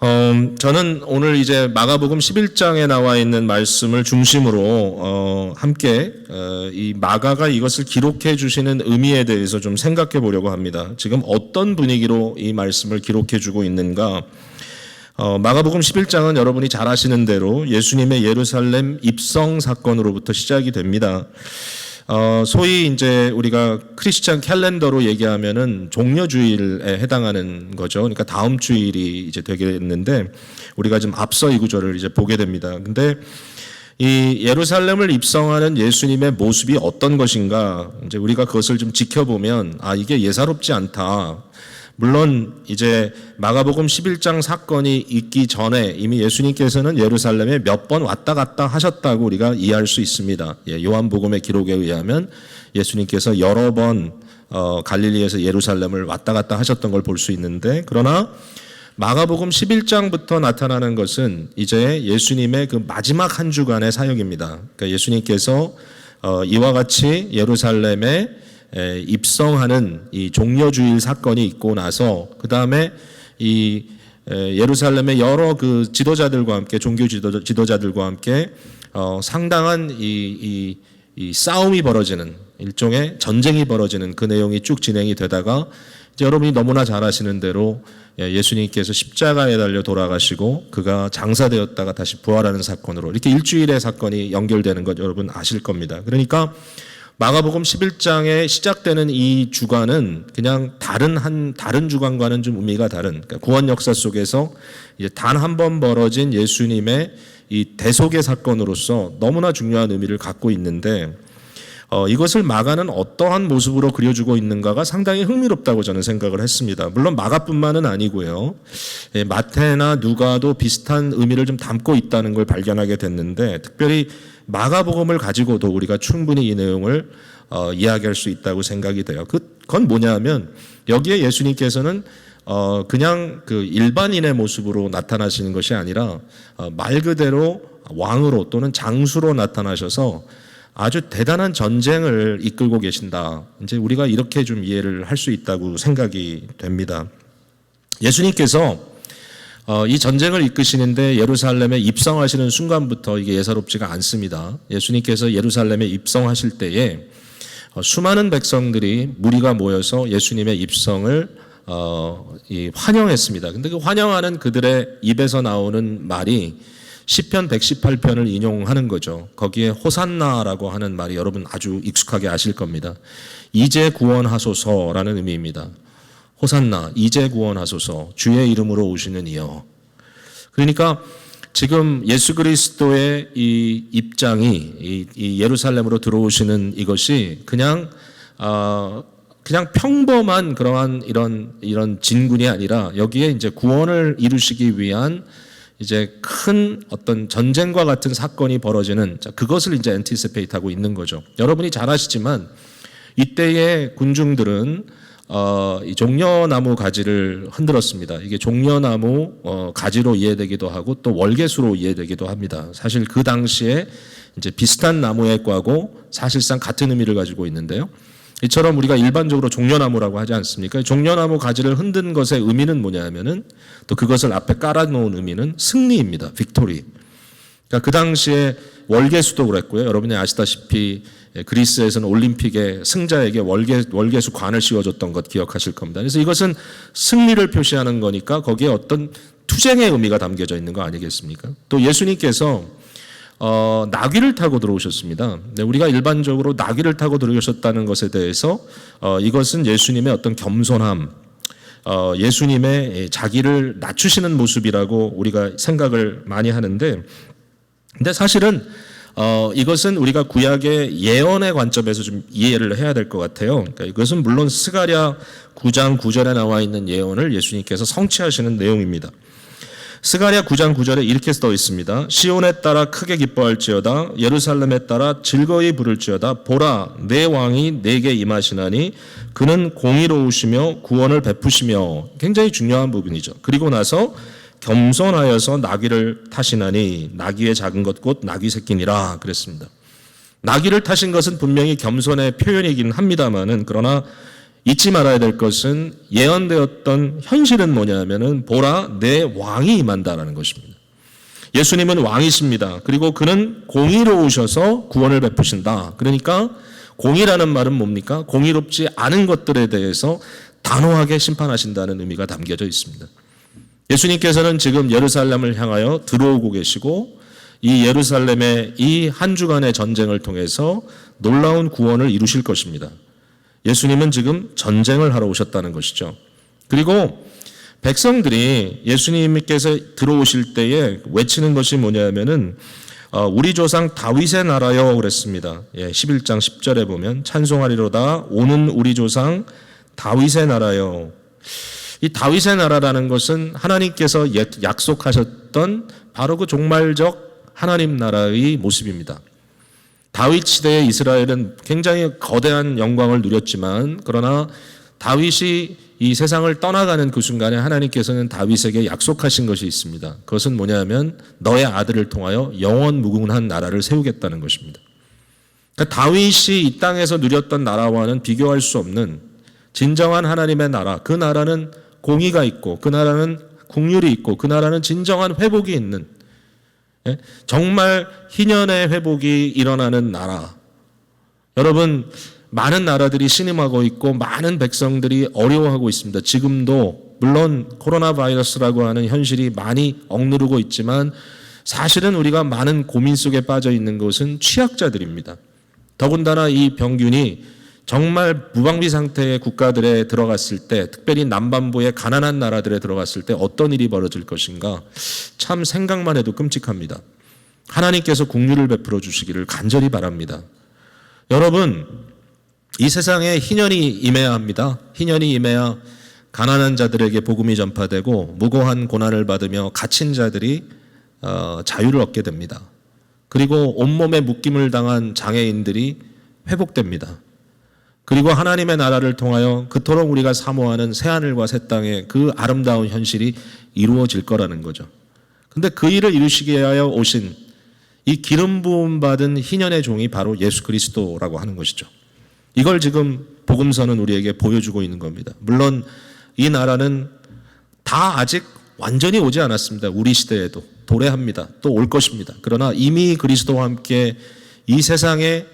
저는 오늘 이제 마가복음 11장에 나와 있는 말씀을 중심으로 함께 이 마가가 이것을 기록해 주시는 의미에 대해서 좀 생각해 보려고 합니다. 지금 어떤 분위기로 이 말씀을 기록해 주고 있는가? 마가복음 11장은 여러분이 잘 아시는 대로 예수님의 예루살렘 입성 사건으로부터 시작이 됩니다. 소위 이제 우리가 크리스찬 캘린더로 얘기하면은 종려주일에 해당하는 거죠. 그러니까 다음 주일이 이제 되겠는데 우리가 좀 앞서 이 구절을 이제 보게 됩니다. 근데 이 예루살렘을 입성하는 예수님의 모습이 어떤 것인가? 이제 우리가 그것을 좀 지켜보면 이게 예사롭지 않다. 물론 이제 마가복음 11장 사건이 있기 전에 이미 예수님께서는 예루살렘에 몇 번 왔다 갔다 하셨다고 우리가 이해할 수 있습니다. 요한복음의 기록에 의하면 예수님께서 여러 번 갈릴리에서 예루살렘을 왔다 갔다 하셨던 걸 볼 수 있는데, 그러나 마가복음 11장부터 나타나는 것은 이제 예수님의 그 마지막 한 주간의 사역입니다. 그러니까 예수님께서 이와 같이 예루살렘에 입성하는 이 종려주일 사건이 있고 나서 그 다음에 이 예루살렘의 여러 그 지도자들과 함께 종교 지도자들과 함께 상당한 이 싸움이 벌어지는 일종의 전쟁이 벌어지는 그 내용이 쭉 진행이 되다가 이제 여러분이 너무나 잘 아시는 대로 예수님께서 십자가에 달려 돌아가시고 그가 장사되었다가 다시 부활하는 사건으로 이렇게 일주일의 사건이 연결되는 것 여러분 아실 겁니다. 그러니까 마가복음 11장에 시작되는 이 주간은 그냥 다른 주간과는 좀 의미가 다른, 그러니까 구원 역사 속에서 이제 단 한 번 벌어진 예수님의 이 대속의 사건으로서 너무나 중요한 의미를 갖고 있는데, 이것을 마가는 어떠한 모습으로 그려주고 있는가가 상당히 흥미롭다고 저는 생각을 했습니다. 물론 마가뿐만은 아니고요. 마태나 누가도 비슷한 의미를 좀 담고 있다는 걸 발견하게 됐는데, 특별히 마가복음을 가지고도 우리가 충분히 이 내용을 이야기할 수 있다고 생각이 돼요. 그건 뭐냐면 여기에 예수님께서는 그냥 그 일반인의 모습으로 나타나시는 것이 아니라 말 그대로 왕으로 또는 장수로 나타나셔서 아주 대단한 전쟁을 이끌고 계신다. 이제 우리가 이렇게 좀 이해를 할 수 있다고 생각이 됩니다. 예수님께서 이 전쟁을 이끄시는데 예루살렘에 입성하시는 순간부터 이게 예사롭지가 않습니다. 예수님께서 예루살렘에 입성하실 때에 수많은 백성들이 무리가 모여서 예수님의 입성을 환영했습니다. 근데 그 환영하는 그들의 입에서 나오는 말이 시편 118편을 인용하는 거죠. 거기에 호산나라고 하는 말이 여러분 아주 익숙하게 아실 겁니다. 이제 구원하소서라는 의미입니다. 호산나, 이제 구원하소서, 주의 이름으로 오시는 이여. 그러니까 지금 예수 그리스도의 이 입장이 이 예루살렘으로 들어오시는 이것이 그냥 평범한 그러한 이런 진군이 아니라 여기에 이제 구원을 이루시기 위한 이제 큰 어떤 전쟁과 같은 사건이 벌어지는, 그것을 이제 엔티시페이트하고 있는 거죠. 여러분이 잘 아시지만 이때의 군중들은 이 종려나무 가지를 흔들었습니다. 이게 종려나무 가지로 이해되기도 하고 또 월계수로 이해되기도 합니다. 사실 그 당시에 이제 비슷한 나무의 과고 사실상 같은 의미를 가지고 있는데요. 이처럼 우리가 일반적으로 종려나무라고 하지 않습니까? 종려나무 가지를 흔든 것의 의미는 뭐냐면은 또 그것을 앞에 깔아놓은 의미는 승리입니다. 빅토리. 그러니까 그 당시에 월계수도 그랬고요. 여러분이 아시다시피 그리스에서는 올림픽에 승자에게 월계수 관을 씌워줬던 것 기억하실 겁니다. 그래서 이것은 승리를 표시하는 거니까 거기에 어떤 투쟁의 의미가 담겨져 있는 거 아니겠습니까? 또 예수님께서 나귀를 타고 들어오셨습니다. 우리가 일반적으로 나귀를 타고 들어오셨다는 것에 대해서 이것은 예수님의 어떤 겸손함, 예수님의 자기를 낮추시는 모습이라고 우리가 생각을 많이 하는데, 근데 사실은 이것은 우리가 구약의 예언의 관점에서 좀 이해를 해야 될 것 같아요. 그러니까 이것은 물론 스가랴 9장 9절에 나와 있는 예언을 예수님께서 성취하시는 내용입니다. 스가랴 9장 9절에 이렇게 써 있습니다. 시온에 따라 크게 기뻐할지어다, 예루살렘에 따라 즐거이 부를지어다. 보라, 내 왕이 내게 임하시나니 그는 공의로우시며 구원을 베푸시며. 굉장히 중요한 부분이죠. 그리고 나서 겸손하여서 나귀를 타시나니 나귀의 작은 것 곧 나귀 새끼니라 그랬습니다. 나귀를 타신 것은 분명히 겸손의 표현이긴 합니다만은, 그러나 잊지 말아야 될 것은 예언되었던 현실은 뭐냐면은 보라 내 왕이 임한다라는 것입니다. 예수님은 왕이십니다. 그리고 그는 공의로우셔서 구원을 베푸신다. 그러니까 공의라는 말은 뭡니까? 공의롭지 않은 것들에 대해서 단호하게 심판하신다는 의미가 담겨져 있습니다. 예수님께서는 지금 예루살렘을 향하여 들어오고 계시고 이 예루살렘의 이 한 주간의 전쟁을 통해서 놀라운 구원을 이루실 것입니다. 예수님은 지금 전쟁을 하러 오셨다는 것이죠. 그리고 백성들이 예수님께서 들어오실 때에 외치는 것이 뭐냐면은 우리 조상 다윗의 나라여 그랬습니다. 11장 10절에 보면 찬송하리로다 오는 우리 조상 다윗의 나라여. 이 다윗의 나라라는 것은 하나님께서 약속하셨던 바로 그 종말적 하나님 나라의 모습입니다. 다윗 시대의 이스라엘은 굉장히 거대한 영광을 누렸지만 그러나 다윗이 이 세상을 떠나가는 그 순간에 하나님께서는 다윗에게 약속하신 것이 있습니다. 그것은 뭐냐면 너의 아들을 통하여 영원 무궁한 나라를 세우겠다는 것입니다. 그러니까 다윗이 이 땅에서 누렸던 나라와는 비교할 수 없는 진정한 하나님의 나라, 그 나라는 공의가 있고 그 나라는 국률이 있고 그 나라는 진정한 회복이 있는 정말 희년의 회복이 일어나는 나라. 여러분 많은 나라들이 신음하고 있고 많은 백성들이 어려워하고 있습니다. 지금도 물론 코로나 바이러스라고 하는 현실이 많이 억누르고 있지만 사실은 우리가 많은 고민 속에 빠져 있는 것은 취약자들입니다. 더군다나 이 병균이 정말 무방비 상태의 국가들에 들어갔을 때, 특별히 남반부의 가난한 나라들에 들어갔을 때 어떤 일이 벌어질 것인가 참 생각만 해도 끔찍합니다. 하나님께서 국류를 베풀어 주시기를 간절히 바랍니다. 여러분 이 세상에 희년이 임해야 합니다. 희년이 임해야 가난한 자들에게 복음이 전파되고 무고한 고난을 받으며 갇힌 자들이 자유를 얻게 됩니다. 그리고 온몸에 묶임을 당한 장애인들이 회복됩니다. 그리고 하나님의 나라를 통하여 그토록 우리가 사모하는 새하늘과 새 땅의 그 아름다운 현실이 이루어질 거라는 거죠. 근데 그 일을 이루시기 위하여 오신 이 기름 부음 받은 희년의 종이 바로 예수 그리스도라고 하는 것이죠. 이걸 지금 복음서는 우리에게 보여주고 있는 겁니다. 물론 이 나라는 다 아직 완전히 오지 않았습니다. 우리 시대에도 도래합니다. 또 올 것입니다. 그러나 이미 그리스도와 함께 이 세상에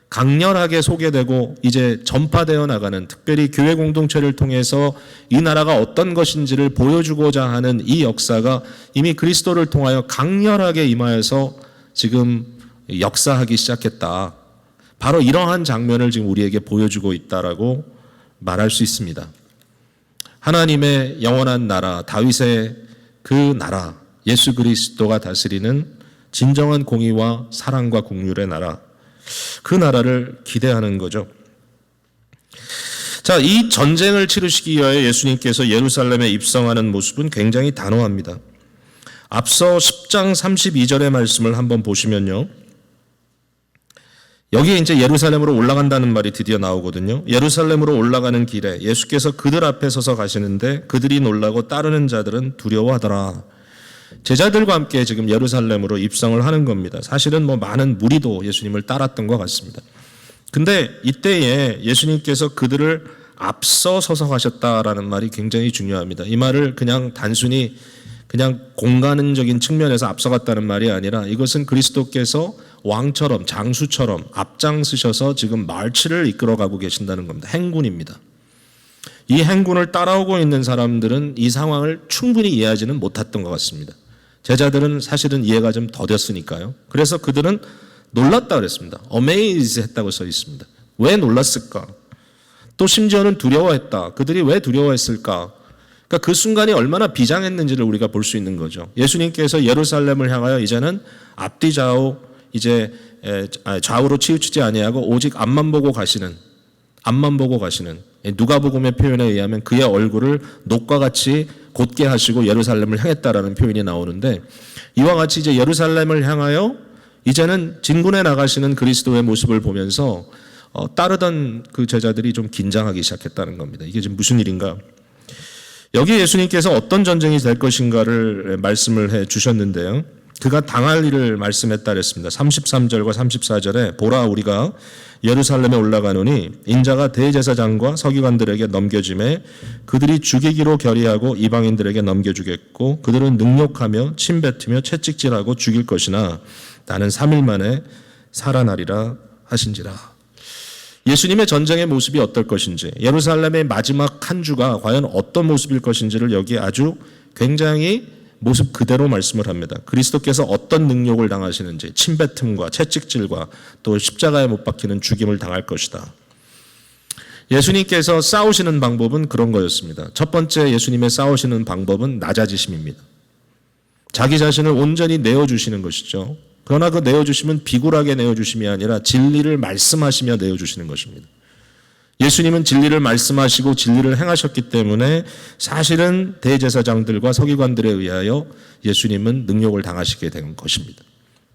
강렬하게 소개되고 이제 전파되어 나가는, 특별히 교회 공동체를 통해서 이 나라가 어떤 것인지를 보여주고자 하는 이 역사가 이미 그리스도를 통하여 강렬하게 임하여서 지금 역사하기 시작했다. 바로 이러한 장면을 지금 우리에게 보여주고 있다라고 말할 수 있습니다. 하나님의 영원한 나라, 다윗의 그 나라, 예수 그리스도가 다스리는 진정한 공의와 사랑과 국률의 나라, 그 나라를 기대하는 거죠. 자, 이 전쟁을 치르시기 위하여 예수님께서 예루살렘에 입성하는 모습은 굉장히 단호합니다. 앞서 10장 32절의 말씀을 한번 보시면요. 여기에 이제 예루살렘으로 올라간다는 말이 드디어 나오거든요. 예루살렘으로 올라가는 길에 예수께서 그들 앞에 서서 가시는데 그들이 놀라고 따르는 자들은 두려워하더라. 제자들과 함께 지금 예루살렘으로 입성을 하는 겁니다. 사실은 많은 무리도 예수님을 따랐던 것 같습니다. 근데 이때에 예수님께서 그들을 앞서 서서 가셨다라는 말이 굉장히 중요합니다. 이 말을 그냥 단순히 그냥 공간적인 측면에서 앞서갔다는 말이 아니라 이것은 그리스도께서 왕처럼 장수처럼 앞장서셔서 지금 말치를 이끌어가고 계신다는 겁니다. 행군입니다. 이 행군을 따라오고 있는 사람들은 이 상황을 충분히 이해하지는 못했던 것 같습니다. 제자들은 사실은 이해가 좀 더뎠으니까요. 그래서 그들은 놀랐다 그랬습니다. amazed 했다고 써 있습니다. 왜 놀랐을까? 또 심지어는 두려워했다. 그들이 왜 두려워했을까? 그러니까 그 순간이 얼마나 비장했는지를 우리가 볼 수 있는 거죠. 예수님께서 예루살렘을 향하여 이제는 앞뒤 좌우 이제 좌우로 치우치지 아니하고 오직 앞만 보고 가시는 누가복음의 표현에 의하면 그의 얼굴을 녹과 같이 곧게 하시고 예루살렘을 향했다라는 표현이 나오는데, 이와 같이 이제 예루살렘을 향하여 이제는 진군에 나가시는 그리스도의 모습을 보면서 따르던 그 제자들이 좀 긴장하기 시작했다는 겁니다. 이게 지금 무슨 일인가? 여기 예수님께서 어떤 전쟁이 될 것인가를 말씀을 해 주셨는데요. 그가 당할 일을 말씀했다 그랬습니다. 33절과 34절에 보라 우리가 예루살렘에 올라가노니 인자가 대제사장과 서기관들에게 넘겨짐에 그들이 죽이기로 결의하고 이방인들에게 넘겨주겠고 그들은 능욕하며 침뱉으며 채찍질하고 죽일 것이나 나는 3일 만에 살아나리라 하신지라. 예수님의 전쟁의 모습이 어떨 것인지, 예루살렘의 마지막 한 주가 과연 어떤 모습일 것인지를 여기 아주 굉장히 모습 그대로 말씀을 합니다. 그리스도께서 어떤 능욕을 당하시는지, 침뱉음과 채찍질과 또 십자가에 못 박히는 죽임을 당할 것이다. 예수님께서 싸우시는 방법은 그런 거였습니다. 첫 번째 예수님의 싸우시는 방법은 낮아지심입니다. 자기 자신을 온전히 내어주시는 것이죠. 그러나 그 내어주심은 비굴하게 내어주심이 아니라 진리를 말씀하시며 내어주시는 것입니다. 예수님은 진리를 말씀하시고 진리를 행하셨기 때문에 사실은 대제사장들과 서기관들에 의하여 예수님은 능욕을 당하시게 된 것입니다.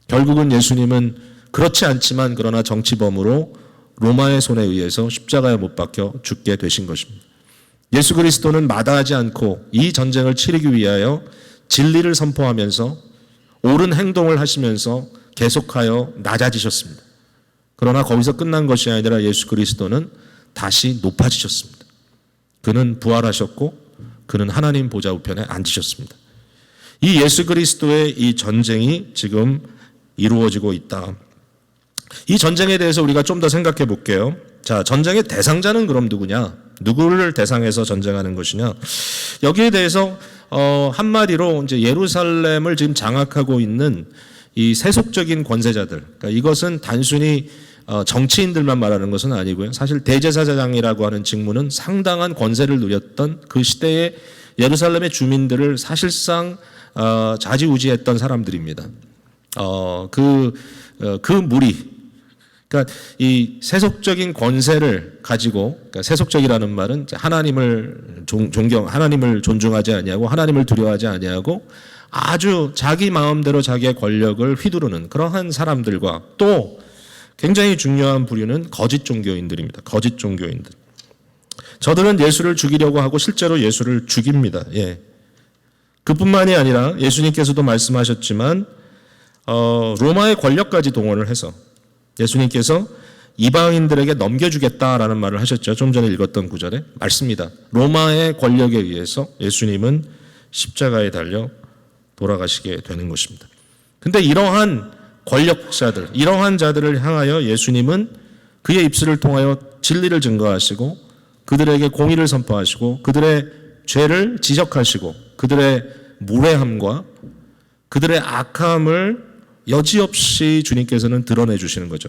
결국은 예수님은 그렇지 않지만 그러나 정치범으로 로마의 손에 의해서 십자가에 못 박혀 죽게 되신 것입니다. 예수 그리스도는 마다하지 않고 이 전쟁을 치르기 위하여 진리를 선포하면서 옳은 행동을 하시면서 계속하여 낮아지셨습니다. 그러나 거기서 끝난 것이 아니라 예수 그리스도는 다시 높아지셨습니다. 그는 부활하셨고 그는 하나님 보좌 우편에 앉으셨습니다. 이 예수 그리스도의 이 전쟁이 지금 이루어지고 있다. 이 전쟁에 대해서 우리가 좀 더 생각해 볼게요. 자, 전쟁의 대상자는 그럼 누구냐? 누구를 대상해서 전쟁하는 것이냐? 여기에 대해서 한마디로 이제 예루살렘을 지금 장악하고 있는 이 세속적인 권세자들. 그러니까 이것은 단순히 정치인들만 말하는 것은 아니고요. 사실 대제사장이라고 하는 직무는 상당한 권세를 누렸던 그 시대의 예루살렘의 주민들을 사실상 좌지우지했던 사람들입니다. 그 무리, 그러니까 이 세속적인 권세를 가지고, 그러니까 세속적이라는 말은 하나님을 하나님을 존중하지 아니하고 하나님을 두려워하지 아니하고 아주 자기 마음대로 자기의 권력을 휘두르는 그러한 사람들과 또 굉장히 중요한 부류는 거짓 종교인들입니다. 거짓 종교인들. 저들은 예수를 죽이려고 하고 실제로 예수를 죽입니다. 예. 그뿐만이 아니라 예수님께서도 말씀하셨지만 로마의 권력까지 동원을 해서 예수님께서 이방인들에게 넘겨주겠다라는 말을 하셨죠. 좀 전에 읽었던 구절에 맞습니다. 로마의 권력에 의해서 예수님은 십자가에 달려 돌아가시게 되는 것입니다. 근데 이러한 권력자들, 이러한 자들을 향하여 예수님은 그의 입술을 통하여 진리를 증거하시고 그들에게 공의를 선포하시고 그들의 죄를 지적하시고 그들의 무례함과 그들의 악함을 여지없이 주님께서는 드러내 주시는 거죠.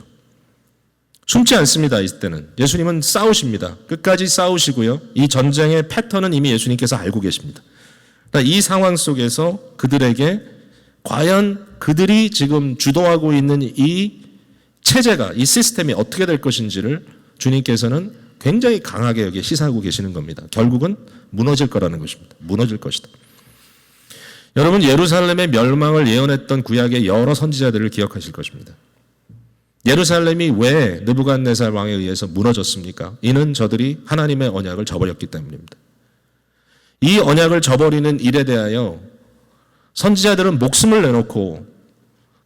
숨지 않습니다. 이때는 예수님은 싸우십니다. 끝까지 싸우시고요. 이 전쟁의 패턴은 이미 예수님께서 알고 계십니다. 그러니까 이 상황 속에서 그들에게 과연 그들이 지금 주도하고 있는 이 체제가, 이 시스템이 어떻게 될 것인지를 주님께서는 굉장히 강하게 여기에 시사하고 계시는 겁니다. 결국은 무너질 거라는 것입니다. 무너질 것이다. 여러분, 예루살렘의 멸망을 예언했던 구약의 여러 선지자들을 기억하실 것입니다. 예루살렘이 왜 느부갓네살 왕에 의해서 무너졌습니까? 이는 저들이 하나님의 언약을 저버렸기 때문입니다. 이 언약을 저버리는 일에 대하여 선지자들은 목숨을 내놓고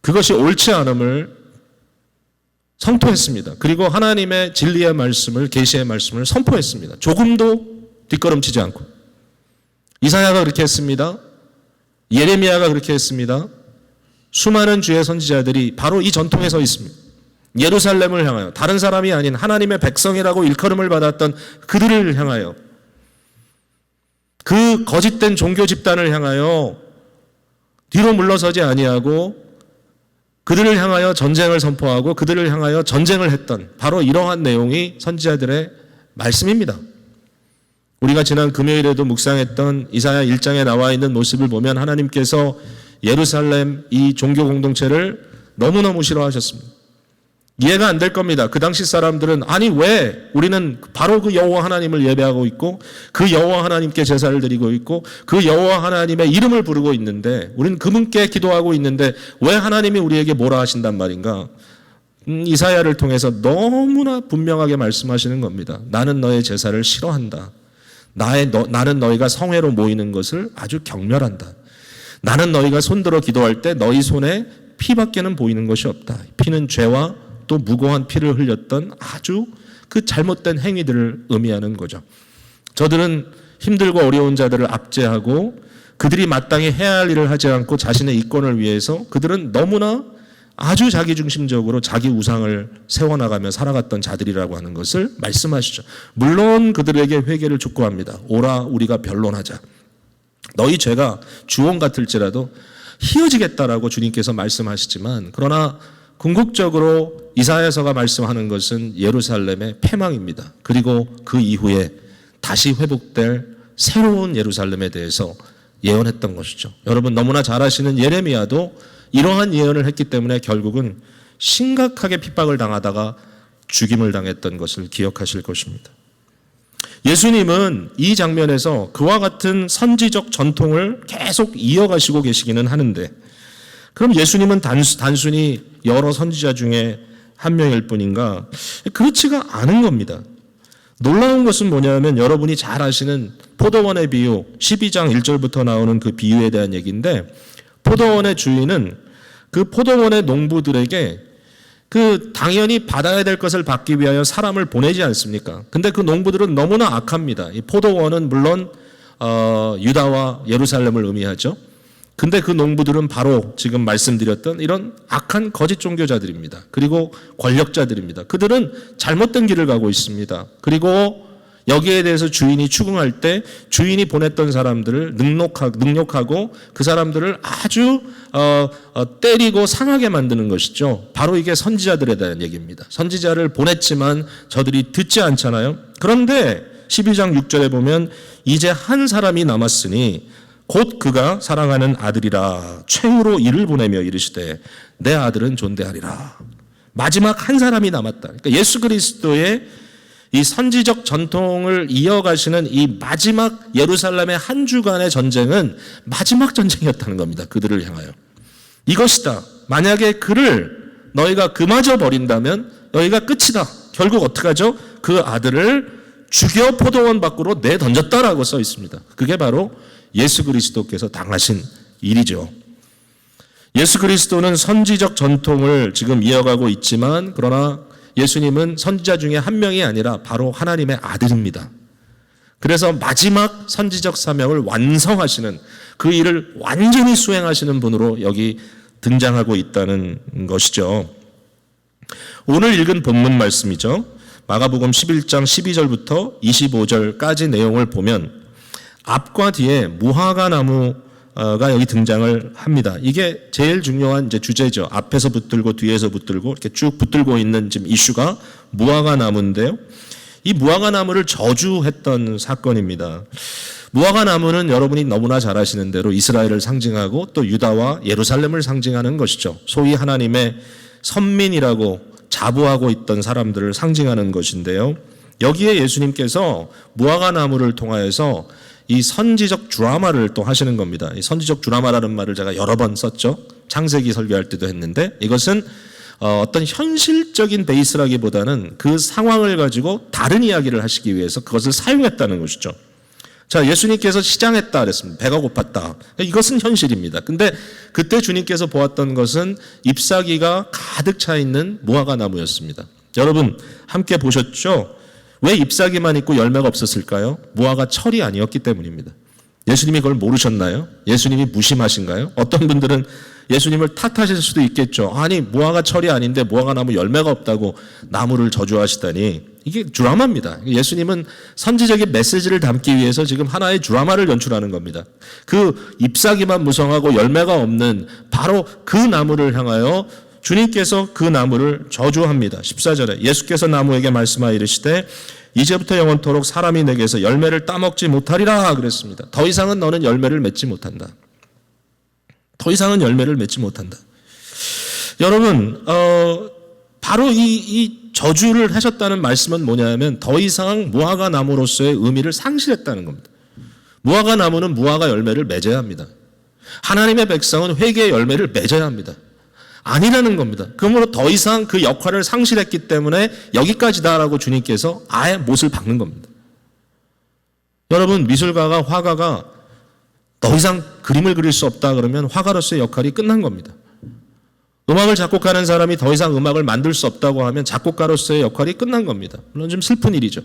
그것이 옳지 않음을 선포했습니다. 그리고 하나님의 진리의 말씀을, 계시의 말씀을 선포했습니다. 조금도 뒷걸음치지 않고. 이사야가 그렇게 했습니다. 예레미야가 그렇게 했습니다. 수많은 주의 선지자들이 바로 이 전통에 서 있습니다. 예루살렘을 향하여, 다른 사람이 아닌 하나님의 백성이라고 일컬음을 받았던 그들을 향하여, 그 거짓된 종교 집단을 향하여 뒤로 물러서지 아니하고 그들을 향하여 전쟁을 선포하고 그들을 향하여 전쟁을 했던 바로 이러한 내용이 선지자들의 말씀입니다. 우리가 지난 금요일에도 묵상했던 이사야 1장에 나와 있는 모습을 보면 하나님께서 예루살렘 이 종교 공동체를 너무너무 싫어하셨습니다. 이해가 안 될 겁니다. 그 당시 사람들은 아니 왜 우리는 바로 그 여호와 하나님을 예배하고 있고 그 여호와 하나님께 제사를 드리고 있고 그 여호와 하나님의 이름을 부르고 있는데 우리는 그분께 기도하고 있는데 왜 하나님이 우리에게 뭐라 하신단 말인가? 이사야를 통해서 너무나 분명하게 말씀하시는 겁니다. 나는 너의 제사를 싫어한다. 나는 너희가 성회로 모이는 것을 아주 경멸한다. 나는 너희가 손들어 기도할 때 너희 손에 피밖에는 보이는 것이 없다. 피는 죄와 또 무고한 피를 흘렸던 아주 그 잘못된 행위들을 의미하는 거죠. 저들은 힘들고 어려운 자들을 압제하고 그들이 마땅히 해야 할 일을 하지 않고 자신의 이권을 위해서 그들은 너무나 아주 자기중심적으로 자기 우상을 세워나가며 살아갔던 자들이라고 하는 것을 말씀하시죠. 물론 그들에게 회개를 촉구합니다. 오라 우리가 변론하자. 너희 죄가 주홍 같을지라도 희어지겠다라고 주님께서 말씀하시지만, 그러나 궁극적으로 이사야서가 말씀하는 것은 예루살렘의 패망입니다. 그리고 그 이후에 다시 회복될 새로운 예루살렘에 대해서 예언했던 것이죠. 여러분 너무나 잘 아시는 예레미야도 이러한 예언을 했기 때문에 결국은 심각하게 핍박을 당하다가 죽임을 당했던 것을 기억하실 것입니다. 예수님은 이 장면에서 그와 같은 선지적 전통을 계속 이어가시고 계시기는 하는데, 그럼 예수님은 단순히 여러 선지자 중에 한 명일 뿐인가? 그렇지가 않은 겁니다. 놀라운 것은 뭐냐면 여러분이 잘 아시는 포도원의 비유 12장 1절부터 나오는 그 비유에 대한 얘기인데, 포도원의 주인은 그 포도원의 농부들에게 그 당연히 받아야 될 것을 받기 위하여 사람을 보내지 않습니까? 근데 그 농부들은 너무나 악합니다. 이 포도원은 물론 유다와 예루살렘을 의미하죠. 근데 그 농부들은 바로 지금 말씀드렸던 이런 악한 거짓 종교자들입니다. 그리고 권력자들입니다. 그들은 잘못된 길을 가고 있습니다. 그리고 여기에 대해서 주인이 추궁할 때 주인이 보냈던 사람들을 능욕하고 그 사람들을 아주 때리고 상하게 만드는 것이죠. 바로 이게 선지자들에 대한 얘기입니다. 선지자를 보냈지만 저들이 듣지 않잖아요. 그런데 12장 6절에 보면 이제 한 사람이 남았으니 곧 그가 사랑하는 아들이라 최후로 이를 보내며 이르시되 내 아들은 존대하리라. 마지막 한 사람이 남았다. 그러니까 예수 그리스도의 이 선지적 전통을 이어가시는 이 마지막 예루살렘의 한 주간의 전쟁은 마지막 전쟁이었다는 겁니다. 그들을 향하여. 이것이다. 만약에 그를 너희가 그마저 버린다면 너희가 끝이다. 결국 어떻게 하죠? 그 아들을 죽여 포도원 밖으로 내던졌다라고 써 있습니다. 그게 바로 예수 그리스도께서 당하신 일이죠. 예수 그리스도는 선지적 전통을 지금 이어가고 있지만, 그러나 예수님은 선지자 중에 한 명이 아니라 바로 하나님의 아들입니다. 그래서 마지막 선지적 사명을 완성하시는, 그 일을 완전히 수행하시는 분으로 여기 등장하고 있다는 것이죠. 오늘 읽은 본문 말씀이죠. 마가복음 11장 12절부터 25절까지 내용을 보면 앞과 뒤에 무화과 나무가 여기 등장을 합니다. 이게 제일 중요한 이제 주제죠. 앞에서 붙들고 뒤에서 붙들고 이렇게 쭉 붙들고 있는 지금 이슈가 무화과 나무인데요. 이 무화과 나무를 저주했던 사건입니다. 무화과 나무는 여러분이 너무나 잘 아시는 대로 이스라엘을 상징하고 또 유다와 예루살렘을 상징하는 것이죠. 소위 하나님의 선민이라고 자부하고 있던 사람들을 상징하는 것인데요. 여기에 예수님께서 무화과 나무를 통하여서 이 선지적 드라마를 또 하시는 겁니다. 이 선지적 드라마라는 말을 제가 여러 번 썼죠. 창세기 설교할 때도 했는데, 이것은 어떤 현실적인 베이스라기보다는 그 상황을 가지고 다른 이야기를 하시기 위해서 그것을 사용했다는 것이죠. 자, 예수님께서 시장했다 그랬습니다. 배가 고팠다. 이것은 현실입니다. 근데 그때 주님께서 보았던 것은 잎사귀가 가득 차 있는 무화과 나무였습니다. 여러분 함께 보셨죠? 왜 잎사귀만 있고 열매가 없었을까요? 무화과 철이 아니었기 때문입니다. 예수님이 그걸 모르셨나요? 예수님이 무심하신가요? 어떤 분들은 예수님을 탓하실 수도 있겠죠. 아니 무화과 철이 아닌데 무화과 나무 열매가 없다고 나무를 저주하시다니. 이게 드라마입니다. 예수님은 선지적인 메시지를 담기 위해서 지금 하나의 드라마를 연출하는 겁니다. 그 잎사귀만 무성하고 열매가 없는 바로 그 나무를 향하여 주님께서 그 나무를 저주합니다. 14절에 예수께서 나무에게 말씀하여 이르시되 이제부터 영원토록 사람이 내게서 열매를 따먹지 못하리라 그랬습니다. 더 이상은 너는 열매를 맺지 못한다. 더 이상은 열매를 맺지 못한다. 여러분 바로 이 저주를 하셨다는 말씀은 뭐냐면 더 이상 무화과 나무로서의 의미를 상실했다는 겁니다. 무화과 나무는 무화과 열매를 맺어야 합니다. 하나님의 백성은 회개의 열매를 맺어야 합니다. 아니라는 겁니다. 그러므로 더 이상 그 역할을 상실했기 때문에 여기까지다라고 주님께서 아예 못을 박는 겁니다. 여러분 미술가가 화가가 더 이상 그림을 그릴 수 없다 그러면 화가로서의 역할이 끝난 겁니다. 음악을 작곡하는 사람이 더 이상 음악을 만들 수 없다고 하면 작곡가로서의 역할이 끝난 겁니다. 물론 좀 슬픈 일이죠.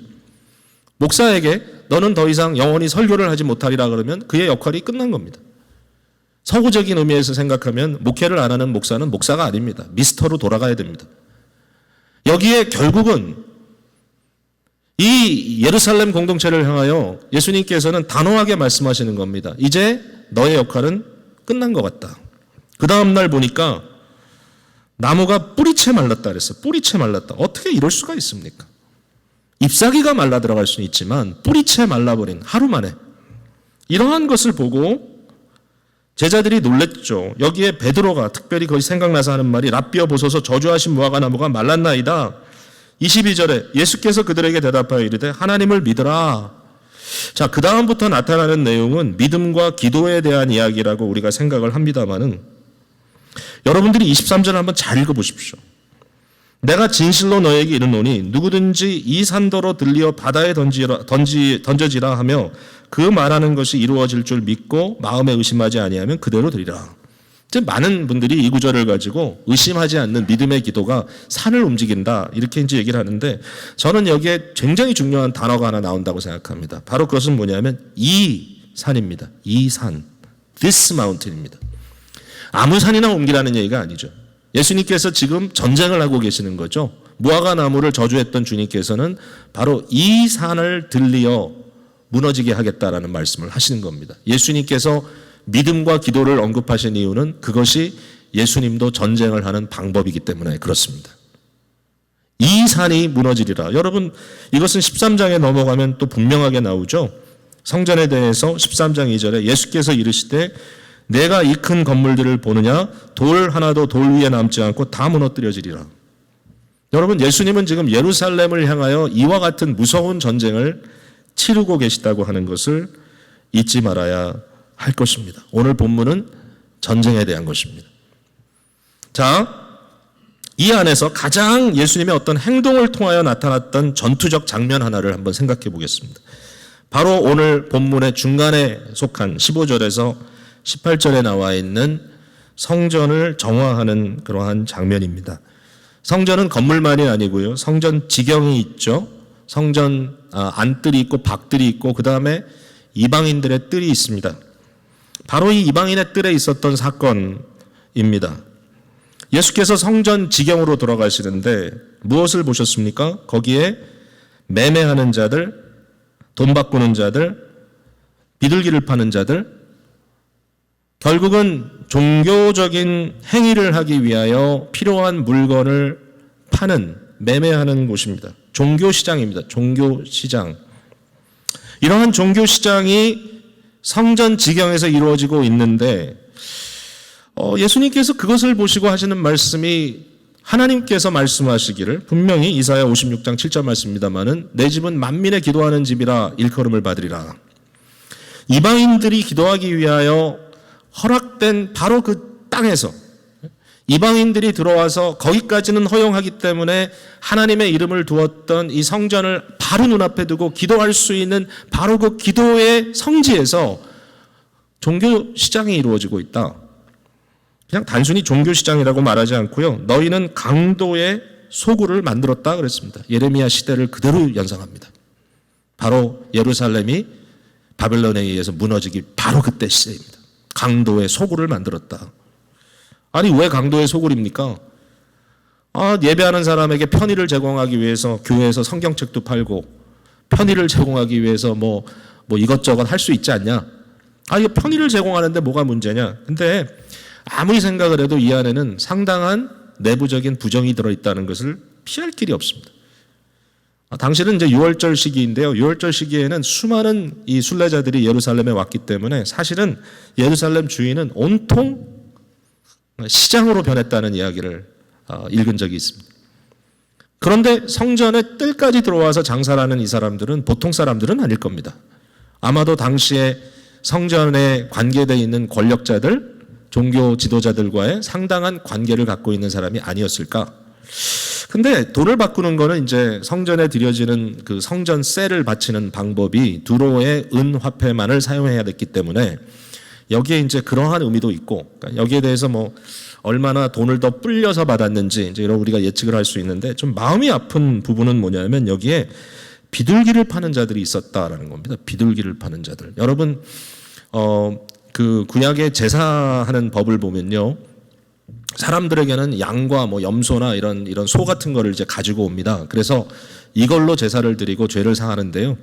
목사에게 너는 더 이상 영원히 설교를 하지 못하리라 그러면 그의 역할이 끝난 겁니다. 서구적인 의미에서 생각하면 목회를 안 하는 목사는 목사가 아닙니다. 미스터로 돌아가야 됩니다. 여기에 결국은 이 예루살렘 공동체를 향하여 예수님께서는 단호하게 말씀하시는 겁니다. 이제 너의 역할은 끝난 것 같다. 그 다음 날 보니까 나무가 뿌리채 말랐다 그랬어요. 뿌리채 말랐다. 어떻게 이럴 수가 있습니까? 잎사귀가 말라 들어갈 수는 있지만 뿌리채 말라버린 하루 만에. 이러한 것을 보고 제자들이 놀랬죠. 여기에 베드로가 특별히 거기 생각나서 하는 말이 랍비여 보소서 저주하신 무화과 나무가 말랐나이다. 22절에 예수께서 그들에게 대답하여 이르되 하나님을 믿으라. 자, 그 다음부터 나타나는 내용은 믿음과 기도에 대한 이야기라고 우리가 생각을 합니다마는 여러분들이 23절을 한번 잘 읽어보십시오. 내가 진실로 너에게 이르노니 누구든지 이 산더러 들리어 바다에 던져지라 하며 그 말하는 것이 이루어질 줄 믿고 마음에 의심하지 아니하면 그대로 되리라. 이제 많은 분들이 이 구절을 가지고 의심하지 않는 믿음의 기도가 산을 움직인다 이렇게 이제 얘기를 하는데 저는 여기에 굉장히 중요한 단어가 하나 나온다고 생각합니다. 바로 그것은 뭐냐면 이 산입니다. 이 산, this mountain입니다. 아무 산이나 옮기라는 얘기가 아니죠. 예수님께서 지금 전쟁을 하고 계시는 거죠. 무화과 나무를 저주했던 주님께서는 바로 이 산을 들리어 무너지게 하겠다라는 말씀을 하시는 겁니다. 예수님께서 믿음과 기도를 언급하신 이유는 그것이 예수님도 전쟁을 하는 방법이기 때문에 그렇습니다. 이 산이 무너지리라. 여러분 이것은 13장에 넘어가면 또 분명하게 나오죠. 성전에 대해서 13장 2절에 예수께서 이르시되 내가 이 큰 건물들을 보느냐 돌 하나도 돌 위에 남지 않고 다 무너뜨려지리라. 여러분 예수님은 지금 예루살렘을 향하여 이와 같은 무서운 전쟁을 치르고 계시다고 하는 것을 잊지 말아야 할 것입니다. 오늘 본문은 전쟁에 대한 것입니다. 자, 이 안에서 가장 예수님의 어떤 행동을 통하여 나타났던 전투적 장면 하나를 한번 생각해 보겠습니다. 바로 오늘 본문의 중간에 속한 15절에서 18절에 나와 있는 성전을 정화하는 그러한 장면입니다. 성전은 건물만이 아니고요. 성전 지경이 있죠. 성전 안뜰이 있고 밖뜰이 있고 그 다음에 이방인들의 뜰이 있습니다. 바로 이 이방인의 뜰에 있었던 사건입니다. 예수께서 성전 지경으로 돌아가시는데 무엇을 보셨습니까? 거기에 매매하는 자들, 돈 바꾸는 자들, 비둘기를 파는 자들, 결국은 종교적인 행위를 하기 위하여 필요한 물건을 파는, 매매하는 곳입니다. 종교시장입니다. 종교시장. 이러한 종교시장이 성전 지경에서 이루어지고 있는데 예수님께서 그것을 보시고 하시는 말씀이 하나님께서 말씀하시기를 분명히 이사야 56장 7절 말씀입니다마는 내 집은 만민의 기도하는 집이라 일컬음을 받으리라. 이방인들이 기도하기 위하여 허락된 바로 그 땅에서 이방인들이 들어와서 거기까지는 허용하기 때문에 하나님의 이름을 두었던 이 성전을 바로 눈앞에 두고 기도할 수 있는 바로 그 기도의 성지에서 종교시장이 이루어지고 있다. 그냥 단순히 종교시장이라고 말하지 않고요. 너희는 강도의 소굴을 만들었다 그랬습니다. 예레미야 시대를 그대로 연상합니다. 바로 예루살렘이 바벨론에 의해서 무너지기 바로 그때 시대입니다. 강도의 소굴을 만들었다. 아니 왜 강도의 소굴입니까? 예배하는 사람에게 편의를 제공하기 위해서 교회에서 성경책도 팔고 편의를 제공하기 위해서 뭐 이것저것 할 수 있지 않냐? 이거 편의를 제공하는데 뭐가 문제냐? 근데 아무리 생각을 해도 이 안에는 상당한 내부적인 부정이 들어있다는 것을 피할 길이 없습니다. 당시는 이제 6월절 시기인데요. 6월절 시기에는 수많은 이 순례자들이 예루살렘에 왔기 때문에 사실은 예루살렘 주인은 온통 시장으로 변했다는 이야기를 읽은 적이 있습니다. 그런데 성전에 뜰까지 들어와서 장사를 하는 이 사람들은 보통 사람들은 아닐 겁니다. 아마도 당시에 성전에 관계되어 있는 권력자들, 종교 지도자들과의 상당한 관계를 갖고 있는 사람이 아니었을까? 근데 돈을 바꾸는 거는 이제 성전에 드려지는 그 성전세를 바치는 방법이 두로의 은 화폐만을 사용해야 됐기 때문에 여기에 이제 그러한 의미도 있고, 그러니까 여기에 대해서 뭐 얼마나 돈을 더 불려서 받았는지 이제 이런 우리가 예측을 할 수 있는데, 좀 마음이 아픈 부분은 뭐냐면 여기에 비둘기를 파는 자들이 있었다라는 겁니다. 비둘기를 파는 자들. 여러분 그 구약의 제사하는 법을 보면요, 사람들에게는 양과 뭐 염소나 이런 소 같은 거를 이제 가지고 옵니다. 그래서 이걸로 제사를 드리고 죄를 사하는데요.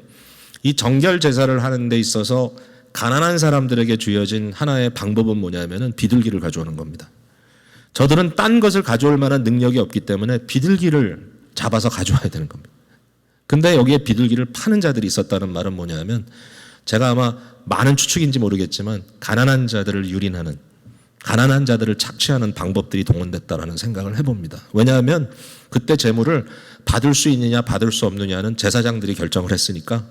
이 정결 제사를 하는 데 있어서 가난한 사람들에게 주어진 하나의 방법은 뭐냐면은 비둘기를 가져오는 겁니다. 저들은 딴 것을 가져올 만한 능력이 없기 때문에 비둘기를 잡아서 가져와야 되는 겁니다. 근데 여기에 비둘기를 파는 자들이 있었다는 말은 뭐냐면, 제가 아마 많은 추측인지 모르겠지만 가난한 자들을 유린하는, 가난한 자들을 착취하는 방법들이 동원됐다라는 생각을 해봅니다. 왜냐하면 그때 재물을 받을 수 있느냐 받을 수 없느냐는 제사장들이 결정을 했으니까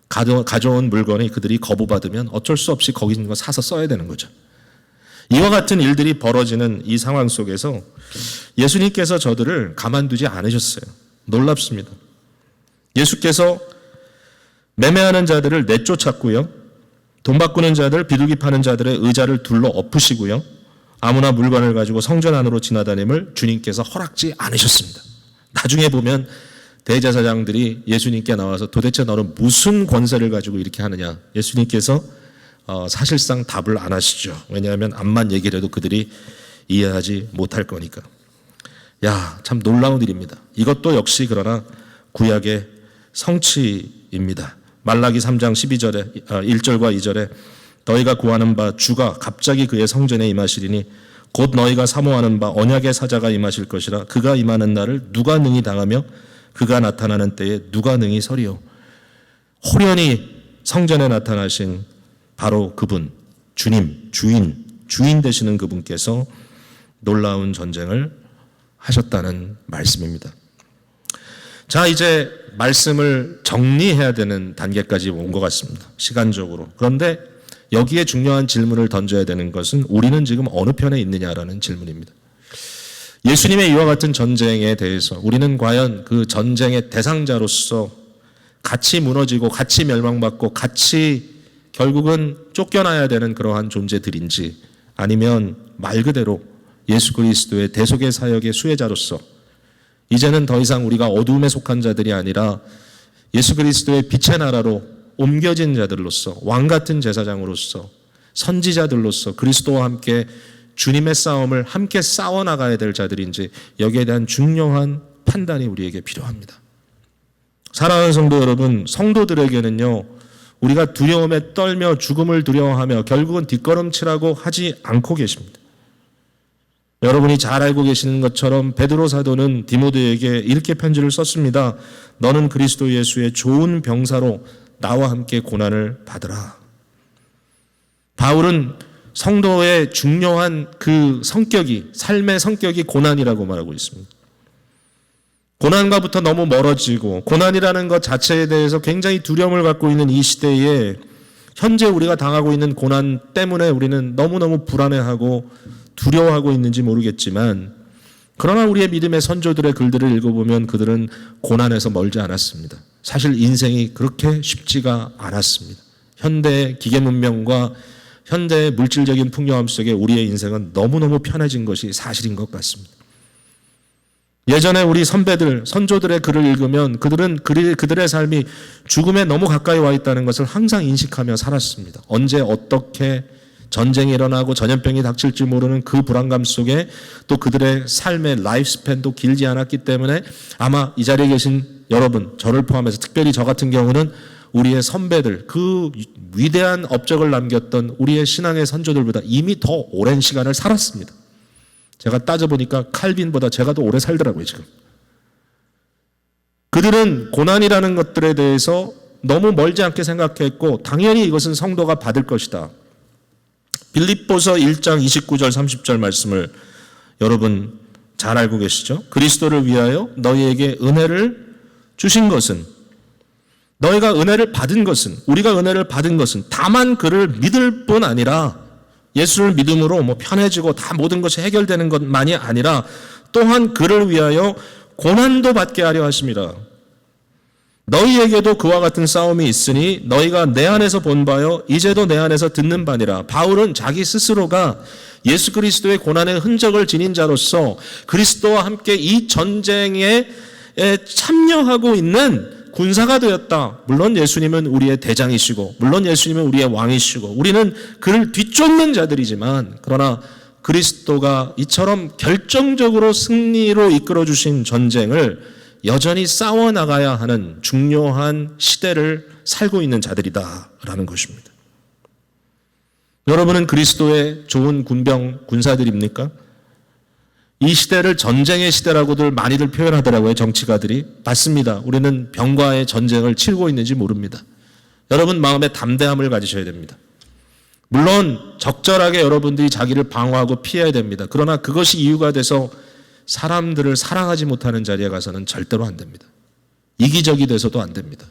가져온 물건이 그들이 거부받으면 어쩔 수 없이 거기 있는 거 사서 써야 되는 거죠. 이와 같은 일들이 벌어지는 이 상황 속에서 예수님께서 저들을 가만두지 않으셨어요. 놀랍습니다. 예수께서 매매하는 자들을 내쫓았고요, 돈 바꾸는 자들, 비둘기 파는 자들의 의자를 둘러 엎으시고요, 아무나 물건을 가지고 성전 안으로 지나다님을 주님께서 허락지 않으셨습니다. 나중에 보면 대제사장들이 예수님께 나와서 도대체 너는 무슨 권세를 가지고 이렇게 하느냐, 예수님께서 사실상 답을 안 하시죠. 왜냐하면 암만 얘기를 해도 그들이 이해하지 못할 거니까. 야, 참 놀라운 일입니다. 이것도 역시 그러나 구약의 성취입니다. 말라기 3장 12절에 1절과 2절에 너희가 구하는 바 주가 갑자기 그의 성전에 임하시리니 곧 너희가 사모하는 바 언약의 사자가 임하실 것이라. 그가 임하는 날을 누가 능히 당하며 그가 나타나는 때에 누가 능히 서리요. 호련히 성전에 나타나신 바로 그분, 주님, 주인 되시는 그분께서 놀라운 전쟁을 하셨다는 말씀입니다. 자, 이제 말씀을 정리해야 되는 단계까지 온 것 같습니다. 시간적으로. 그런데 여기에 중요한 질문을 던져야 되는 것은 우리는 지금 어느 편에 있느냐라는 질문입니다. 예수님의 이와 같은 전쟁에 대해서 우리는 과연 그 전쟁의 대상자로서 같이 무너지고 같이 멸망받고 같이 결국은 쫓겨나야 되는 그러한 존재들인지, 아니면 말 그대로 예수 그리스도의 대속의 사역의 수혜자로서 이제는 더 이상 우리가 어두움에 속한 자들이 아니라 예수 그리스도의 빛의 나라로 옮겨진 자들로서, 왕 같은 제사장으로서, 선지자들로서 그리스도와 함께 주님의 싸움을 함께 싸워나가야 될 자들인지, 여기에 대한 중요한 판단이 우리에게 필요합니다. 사랑하는 성도 여러분, 성도들에게는요, 우리가 두려움에 떨며 죽음을 두려워하며 결국은 뒷걸음치라고 하지 않고 계십니다. 여러분이 잘 알고 계시는 것처럼 베드로 사도는 디모데에게 이렇게 편지를 썼습니다. 너는 그리스도 예수의 좋은 병사로 나와 함께 고난을 받으라. 바울은 성도의 중요한 그 성격이, 삶의 성격이 고난이라고 말하고 있습니다. 고난과부터 너무 멀어지고 고난이라는 것 자체에 대해서 굉장히 두려움을 갖고 있는 이 시대에 현재 우리가 당하고 있는 고난 때문에 우리는 너무너무 불안해하고 두려워하고 있는지 모르겠지만, 그러나 우리의 믿음의 선조들의 글들을 읽어보면 그들은 고난에서 멀지 않았습니다. 사실 인생이 그렇게 쉽지가 않았습니다. 현대의 기계 문명과 현대의 물질적인 풍요함 속에 우리의 인생은 너무너무 편해진 것이 사실인 것 같습니다. 예전에 우리 선배들, 선조들의 글을 읽으면 그들은 그들의 삶이 죽음에 너무 가까이 와 있다는 것을 항상 인식하며 살았습니다. 언제 어떻게 전쟁이 일어나고 전염병이 닥칠지 모르는 그 불안감 속에 또 그들의 삶의 라이프 스팬도 길지 않았기 때문에 아마 이 자리에 계신 여러분, 저를 포함해서 특별히 저 같은 경우는 우리의 선배들, 그 위대한 업적을 남겼던 우리의 신앙의 선조들보다 이미 더 오랜 시간을 살았습니다. 제가 따져보니까 칼빈보다 제가 더 오래 살더라고요, 지금. 그들은 고난이라는 것들에 대해서 너무 멀지 않게 생각했고 당연히 이것은 성도가 받을 것이다. 빌립보서 1장 29절 30절 말씀을 여러분 잘 알고 계시죠? 그리스도를 위하여 너희에게 은혜를 주신 것은, 너희가 은혜를 받은 것은, 우리가 은혜를 받은 것은 다만 그를 믿을 뿐 아니라, 예수를 믿음으로 뭐 편해지고 다 모든 것이 해결되는 것만이 아니라 또한 그를 위하여 고난도 받게 하려 하십니다. 너희에게도 그와 같은 싸움이 있으니 너희가 내 안에서 본 바요 이제도 내 안에서 듣는 바니라. 바울은 자기 스스로가 예수 그리스도의 고난의 흔적을 지닌 자로서 그리스도와 함께 이 전쟁에 참여하고 있는 군사가 되었다. 물론 예수님은 우리의 대장이시고 물론 예수님은 우리의 왕이시고 우리는 그를 뒤쫓는 자들이지만 그러나 그리스도가 이처럼 결정적으로 승리로 이끌어 주신 전쟁을 여전히 싸워나가야 하는 중요한 시대를 살고 있는 자들이다라는 것입니다. 여러분은 그리스도의 좋은 군사들입니까? 이 시대를 전쟁의 시대라고들 많이들 표현하더라고요. 정치가들이. 맞습니다. 우리는 병과의 전쟁을 치르고 있는지 모릅니다. 여러분 마음에 담대함을 가지셔야 됩니다. 물론 적절하게 여러분들이 자기를 방어하고 피해야 됩니다. 그러나 그것이 이유가 돼서 사람들을 사랑하지 못하는 자리에 가서는 절대로 안 됩니다. 이기적이 돼서도 안 됩니다.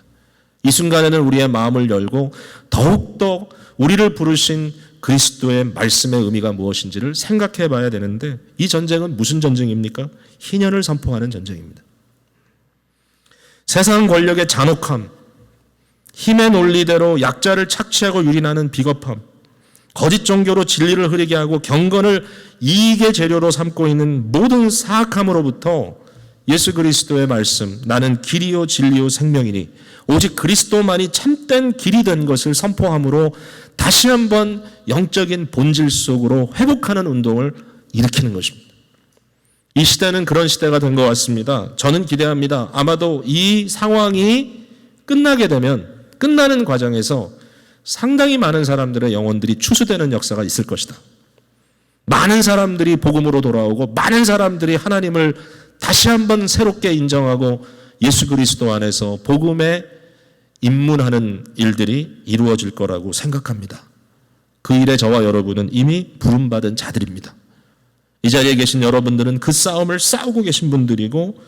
이 순간에는 우리의 마음을 열고 더욱더 우리를 부르신 그리스도의 말씀의 의미가 무엇인지를 생각해 봐야 되는데 이 전쟁은 무슨 전쟁입니까? 희년을 선포하는 전쟁입니다. 세상 권력의 잔혹함, 힘의 논리대로 약자를 착취하고 유린하는 비겁함, 거짓 종교로 진리를 흐리게 하고 경건을 이익의 재료로 삼고 있는 모든 사악함으로부터 예수 그리스도의 말씀, 나는 길이요 진리요 생명이니 오직 그리스도만이 참된 길이 된 것을 선포함으로 다시 한번 영적인 본질 속으로 회복하는 운동을 일으키는 것입니다. 이 시대는 그런 시대가 된 것 같습니다. 저는 기대합니다. 아마도 이 상황이 끝나게 되면 끝나는 과정에서 상당히 많은 사람들의 영혼들이 추수되는 역사가 있을 것이다. 많은 사람들이 복음으로 돌아오고 많은 사람들이 하나님을 다시 한번 새롭게 인정하고 예수 그리스도 안에서 복음에 입문하는 일들이 이루어질 거라고 생각합니다. 그 일에 저와 여러분은 이미 부름받은 자들입니다. 이 자리에 계신 여러분들은 그 싸움을 싸우고 계신 분들이고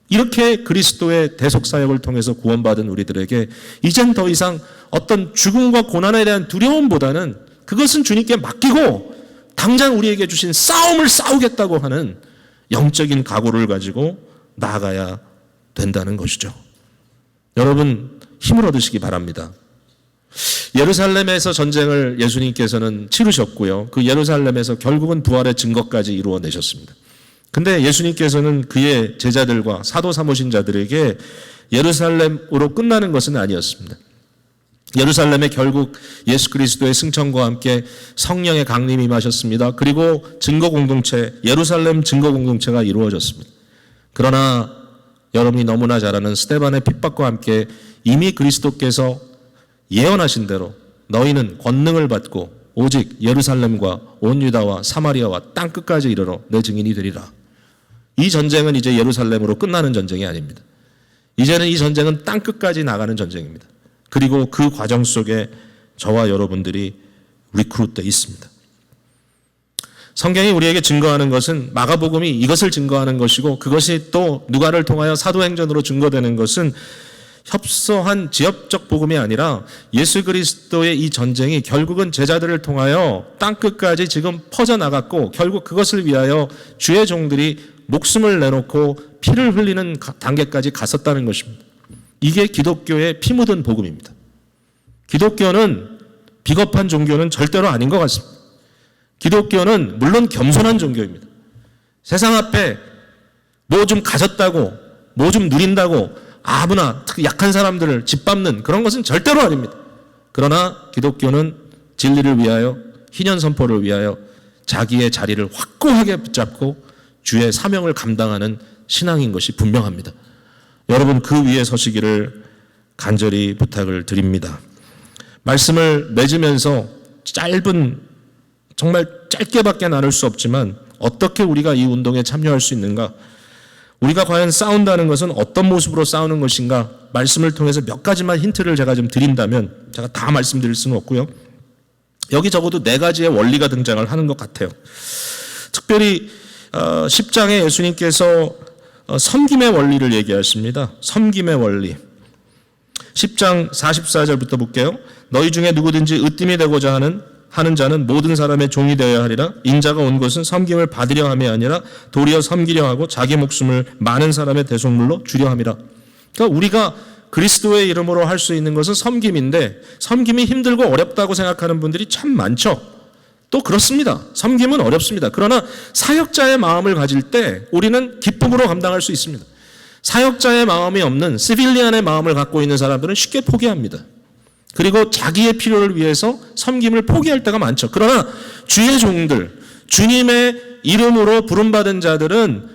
이렇게 그리스도의 대속사역을 통해서 구원받은 우리들에게 이젠 더 이상 어떤 죽음과 고난에 대한 두려움보다는 그것은 주님께 맡기고 당장 우리에게 주신 싸움을 싸우겠다고 하는 영적인 각오를 가지고 나아가야 된다는 것이죠. 여러분 힘을 얻으시기 바랍니다. 예루살렘에서 전쟁을 예수님께서는 치르셨고요. 그 예루살렘에서 결국은 부활의 증거까지 이루어내셨습니다. 근데 예수님께서는 그의 제자들과 사도 삼으신 자들에게 예루살렘으로 끝나는 것은 아니었습니다. 예루살렘에 결국 예수 그리스도의 승천과 함께 성령의 강림이 임하셨습니다. 그리고 증거 공동체, 예루살렘 증거 공동체가 이루어졌습니다. 그러나 여러분이 너무나 잘 아는 스데반의 핍박과 함께 이미 그리스도께서 예언하신 대로 너희는 권능을 받고 오직 예루살렘과 온 유다와 사마리아와 땅 끝까지 이르러 내 증인이 되리라. 이 전쟁은 이제 예루살렘으로 끝나는 전쟁이 아닙니다. 이제는 이 전쟁은 땅 끝까지 나가는 전쟁입니다. 그리고 그 과정 속에 저와 여러분들이 리크루트되어 있습니다. 성경이 우리에게 증거하는 것은 마가복음이 이것을 증거하는 것이고 그것이 또 누가를 통하여 사도행전으로 증거되는 것은 협소한 지역적 복음이 아니라 예수 그리스도의 이 전쟁이 결국은 제자들을 통하여 땅끝까지 지금 퍼져나갔고 결국 그것을 위하여 주의 종들이 목숨을 내놓고 피를 흘리는 단계까지 갔었다는 것입니다. 이게 기독교의 피 묻은 복음입니다. 기독교는 비겁한 종교는 절대로 아닌 것 같습니다. 기독교는 물론 겸손한 종교입니다. 세상 앞에 뭐 좀 가졌다고 뭐 좀 누린다고 아무나 특히 약한 사람들을 짓밟는 그런 것은 절대로 아닙니다. 그러나 기독교는 진리를 위하여 희년 선포를 위하여 자기의 자리를 확고하게 붙잡고 주의 사명을 감당하는 신앙인 것이 분명합니다. 여러분 그 위에 서시기를 간절히 부탁을 드립니다. 말씀을 맺으면서 정말 짧게밖에 나눌 수 없지만 어떻게 우리가 이 운동에 참여할 수 있는가? 우리가 과연 싸운다는 것은 어떤 모습으로 싸우는 것인가? 말씀을 통해서 몇 가지만 힌트를 제가 좀 드린다면 제가 다 말씀드릴 수는 없고요. 여기 적어도 4가지의 원리가 등장을 하는 것 같아요. 특별히 10장에 예수님께서 섬김의 원리를 얘기하십니다. 섬김의 원리. 10장 44절부터 볼게요. 너희 중에 누구든지 으뜸이 되고자 하는 자는 모든 사람의 종이 되어야 하리라. 인자가 온 것은 섬김을 받으려 함이 아니라 도리어 섬기려 하고 자기 목숨을 많은 사람의 대속물로 주려 함이라. 그러니까 우리가 그리스도의 이름으로 할 수 있는 것은 섬김인데 섬김이 힘들고 어렵다고 생각하는 분들이 참 많죠. 또 그렇습니다. 섬김은 어렵습니다. 그러나 사역자의 마음을 가질 때 우리는 기쁨으로 감당할 수 있습니다. 사역자의 마음이 없는 시빌리안의 마음을 갖고 있는 사람들은 쉽게 포기합니다. 그리고 자기의 필요를 위해서 섬김을 포기할 때가 많죠. 그러나 주의 종들, 주님의 이름으로 부름받은 자들은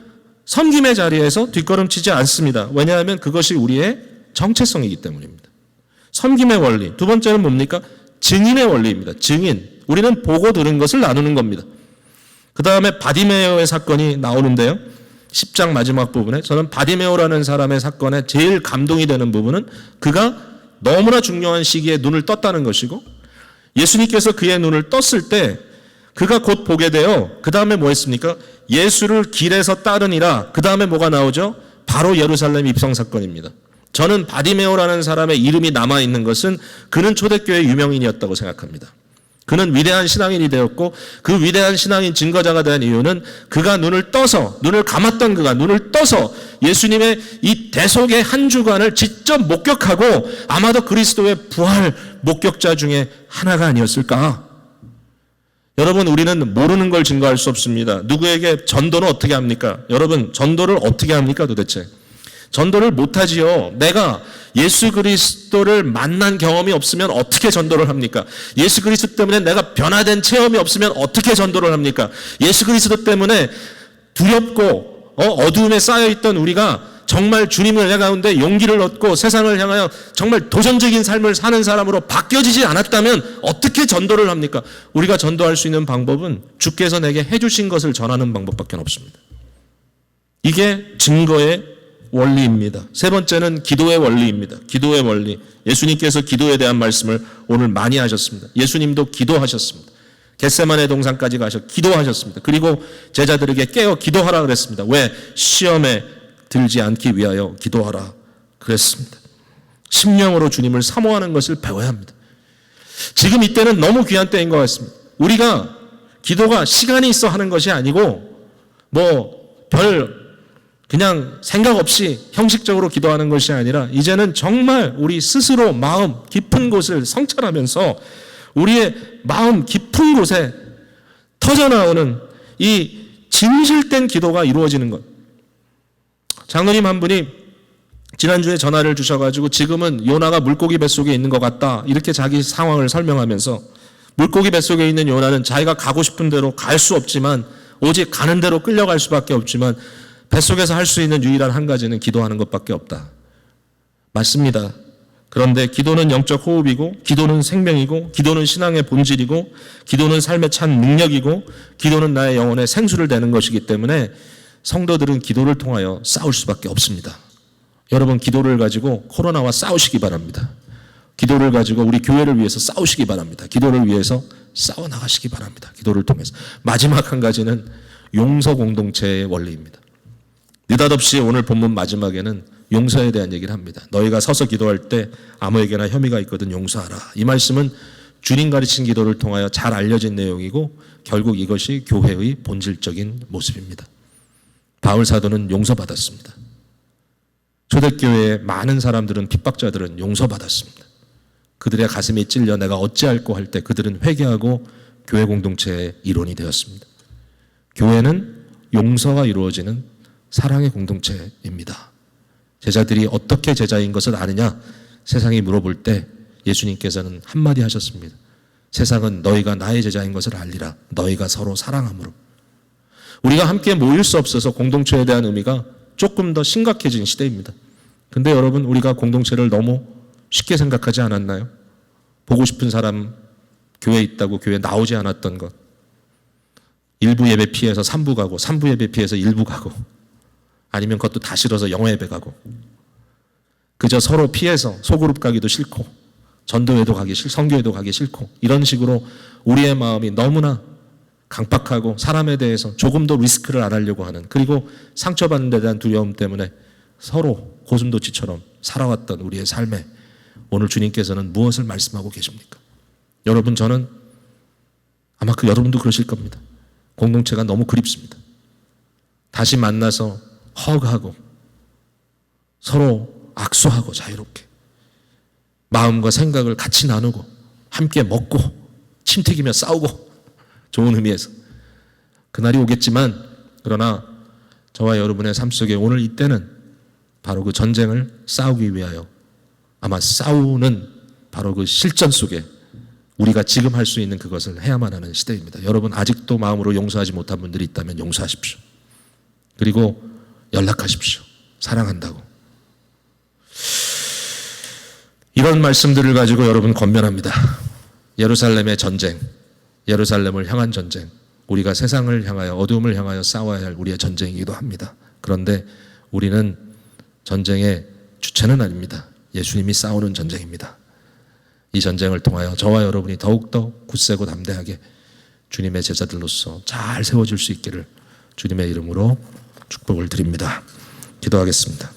섬김의 자리에서 뒷걸음치지 않습니다. 왜냐하면 그것이 우리의 정체성이기 때문입니다. 섬김의 원리. 두 번째는 뭡니까? 증인의 원리입니다. 증인. 우리는 보고 들은 것을 나누는 겁니다. 그 다음에 바디메오의 사건이 나오는데요. 10장 마지막 부분에 저는 바디메오라는 사람의 사건에 제일 감동이 되는 부분은 그가 너무나 중요한 시기에 눈을 떴다는 것이고 예수님께서 그의 눈을 떴을 때 그가 곧 보게 되어 그 다음에 뭐 했습니까? 예수를 길에서 따르니라. 그 다음에 뭐가 나오죠? 바로 예루살렘 입성 사건입니다. 저는 바디메오라는 사람의 이름이 남아있는 것은 그는 초대교회 유명인이었다고 생각합니다. 그는 위대한 신앙인이 되었고 그 위대한 신앙인 증거자가 된 이유는 그가 눈을 떠서 눈을 감았던 그가 눈을 떠서 예수님의 이 대속의 한 주간을 직접 목격하고 아마도 그리스도의 부활 목격자 중에 하나가 아니었을까? 여러분 우리는 모르는 걸 증거할 수 없습니다. 누구에게 전도는 어떻게 합니까? 여러분 전도를 어떻게 합니까 도대체? 전도를 못하지요. 내가 예수 그리스도를 만난 경험이 없으면 어떻게 전도를 합니까? 예수 그리스도 때문에 내가 변화된 체험이 없으면 어떻게 전도를 합니까? 예수 그리스도 때문에 두렵고 어두움에 쌓여있던 우리가 정말 주님의 은혜 가운데 용기를 얻고 세상을 향하여 정말 도전적인 삶을 사는 사람으로 바뀌어지지 않았다면 어떻게 전도를 합니까? 우리가 전도할 수 있는 방법은 주께서 내게 해주신 것을 전하는 방법밖에 없습니다. 이게 증거의 원리입니다. 세 번째는 기도의 원리입니다. 기도의 원리. 예수님께서 기도에 대한 말씀을 오늘 많이 하셨습니다. 예수님도 기도하셨습니다. 겟세마네 동산까지 가셔 기도하셨습니다. 그리고 제자들에게 깨어 기도하라 그랬습니다. 왜? 시험에 들지 않기 위하여 기도하라 그랬습니다. 심령으로 주님을 사모하는 것을 배워야 합니다. 지금 이때는 너무 귀한 때인 것 같습니다. 우리가 기도가 시간이 있어 하는 것이 아니고 그냥 생각 없이 형식적으로 기도하는 것이 아니라 이제는 정말 우리 스스로 마음 깊은 곳을 성찰하면서 우리의 마음 깊은 곳에 터져나오는 이 진실된 기도가 이루어지는 것. 장로님 한 분이 지난주에 전화를 주셔가지고 지금은 요나가 물고기 뱃속에 있는 것 같다 이렇게 자기 상황을 설명하면서 물고기 뱃속에 있는 요나는 자기가 가고 싶은 대로 갈 수 없지만 오직 가는 대로 끌려갈 수밖에 없지만 뱃속에서 할 수 있는 유일한 한 가지는 기도하는 것밖에 없다. 맞습니다. 그런데 기도는 영적 호흡이고 기도는 생명이고 기도는 신앙의 본질이고 기도는 삶의 찬 능력이고 기도는 나의 영혼의 생수를 내는 것이기 때문에 성도들은 기도를 통하여 싸울 수밖에 없습니다. 여러분 기도를 가지고 코로나와 싸우시기 바랍니다. 기도를 가지고 우리 교회를 위해서 싸우시기 바랍니다. 기도를 위해서 싸워나가시기 바랍니다. 기도를 통해서. 마지막 한 가지는 용서 공동체의 원리입니다. 느닷없이 오늘 본문 마지막에는 용서에 대한 얘기를 합니다. 너희가 서서 기도할 때 아무에게나 혐의가 있거든 용서하라. 이 말씀은 주님 가르친 기도를 통하여 잘 알려진 내용이고 결국 이것이 교회의 본질적인 모습입니다. 바울 사도는 용서받았습니다. 초대교회의 많은 사람들은 핍박자들은 용서받았습니다. 그들의 가슴이 찔려 내가 어찌할꼬 할 때 그들은 회개하고 교회 공동체의 일원이 되었습니다. 교회는 용서가 이루어지는 사랑의 공동체입니다. 제자들이 어떻게 제자인 것을 아느냐? 세상이 물어볼 때 예수님께서는 한마디 하셨습니다. 세상은 너희가 나의 제자인 것을 알리라. 너희가 서로 사랑함으로. 우리가 함께 모일 수 없어서 공동체에 대한 의미가 조금 더 심각해진 시대입니다. 근데 여러분 우리가 공동체를 너무 쉽게 생각하지 않았나요? 보고 싶은 사람 교회에 있다고 교회 나오지 않았던 것. 1부 예배 피해서 3부 가고 3부 예배 피해서 1부 가고 아니면 그것도 다 싫어서 영어 예배 가고 그저 서로 피해서 소그룹 가기도 싫고 전도회도 가기 싫고 선교회도 가기 싫고 이런 식으로 우리의 마음이 너무나 강박하고 사람에 대해서 조금 더 리스크를 안 하려고 하는 그리고 상처받는 데 대한 두려움 때문에 서로 고슴도치처럼 살아왔던 우리의 삶에 오늘 주님께서는 무엇을 말씀하고 계십니까? 여러분 저는 아마 여러분도 그러실 겁니다. 공동체가 너무 그립습니다. 다시 만나서 허그하고 서로 악수하고 자유롭게 마음과 생각을 같이 나누고 함께 먹고 침 튀기며 싸우고 좋은 의미에서 그날이 오겠지만 그러나 저와 여러분의 삶 속에 오늘 이때는 바로 그 전쟁을 싸우기 위하여 아마 싸우는 바로 그 실전 속에 우리가 지금 할 수 있는 그것을 해야만 하는 시대입니다. 여러분 아직도 마음으로 용서하지 못한 분들이 있다면 용서하십시오. 그리고 연락하십시오. 사랑한다고. 이런 말씀들을 가지고 여러분 권면합니다. 예루살렘의 전쟁, 예루살렘을 향한 전쟁, 우리가 세상을 향하여 어둠을 향하여 싸워야 할 우리의 전쟁이기도 합니다. 그런데 우리는 전쟁의 주체는 아닙니다. 예수님이 싸우는 전쟁입니다. 이 전쟁을 통하여 저와 여러분이 더욱더 굳세고 담대하게 주님의 제자들로서 잘 세워질 수 있기를 주님의 이름으로 축복을 드립니다. 기도하겠습니다.